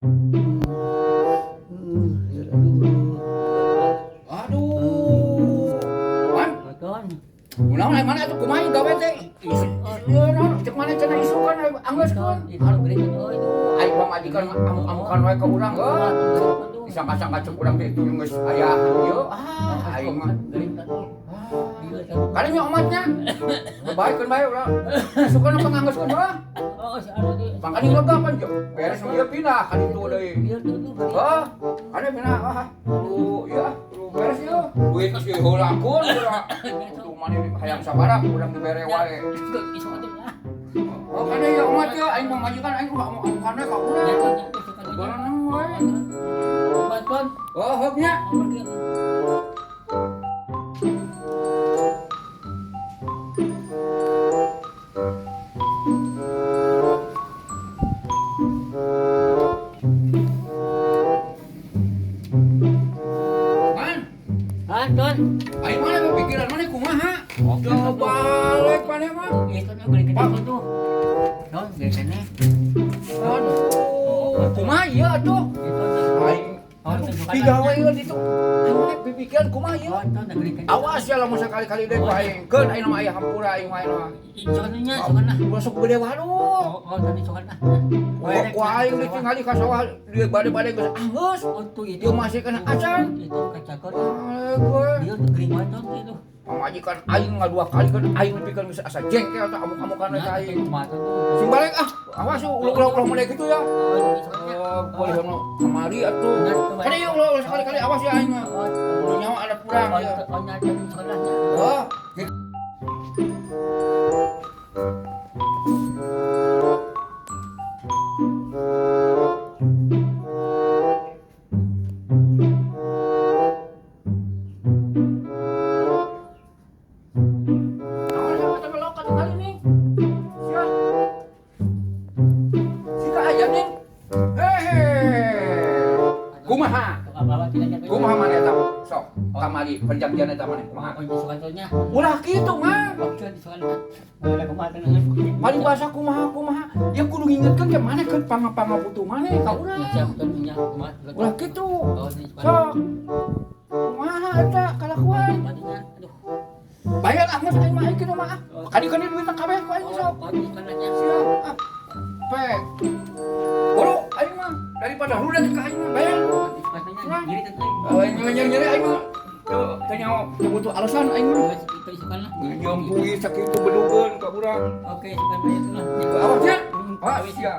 Aduh. Man, Betul. unaon ai mana atuh kumaha gawe teh? Ieu naon cek mana cenah isukan anggeuskeun. Itu gede euy. Aing pamajikan amuk-amukan wae ka urang disangka-sangka cek urang teh itu geus aya ieu aing mah. Kali nya omatnya. Baikeun bae urang. Isukan apa nganggeuskeun mah? Oh, si anu di. Makanya lega pan jo. Beres ieu pindah ka ditu deui. Dia tuh Hah? Ada pindah lu ya, lu beres ieu. Duit geus diheulakeun urang. Kudu mani hayang sabaraha urang dibere wae. isu atuh lah. Oh, kana ya umat ya aing pamajikan aing mah amukanna ka urang. Barang wae. Bantuan. Oh, hobnya. Man, Bantuan. aing mana kepikiran mana kumaha? Coba balik mana mah? Itu nya beli gede tuh. Don, biasanya. Aduh, kumaha ieu atuh? Itu Aing digawe ieu ditu. Aing mana pipikiran kumaha ieu? Bantuan beli gede. Awas ya lamun sakali-kali deui ku aing. Keun aing mah aya hampura aing mah. Iconnya sukana. Masuk gede waduh. Oh, tadi sukana. Ku aing ditinggali ka sawah di bade-bade geus anggeus. Untuk itu Ieu masih kena acan. itu kacakot. Gue Dia tuh gering banget itu. pamajikan aing ngadua kali kan aing nepikeun geus asa jengkel tah amuk-amukan ka aing. Mata tuh. Sing balik awas ulah mulai gitu ya. Oh, sukanya. Boleh ono kamari atuh. Kada yuk ulah sekali-kali awas ya aing mah. Kudu nyawa ada kurang ya. Oh, nyata sekolahnya. Oh, kumaha? Kumaha mana eta? Sok, kamari perjanjian eta mana kumaha? Ulah kitu mah. Paling bahasa kumaha. Ya kudu ngingetkeun ke mana keun panga-panga butuh mana ka urang. Ulah kitu. Sok. Kumaha eta kalakuan? Bayar anggeus aing mah kitu mah. Kadi-kadi duit kabeh ku aing sok. Siap. Pek. Boro aing mah daripada rudet ka aing mah bayar. Nyeri aing mah. Teu nyawa butuh alasan aing mah. Nyampuy sakitu bedugeun ka urang. Oke, sekarang itu lah. Awas ya. Wis ya.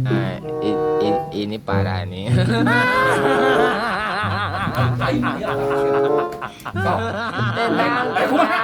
Nah, ini parah nih. Aing mah ya. Sok. Kumaha?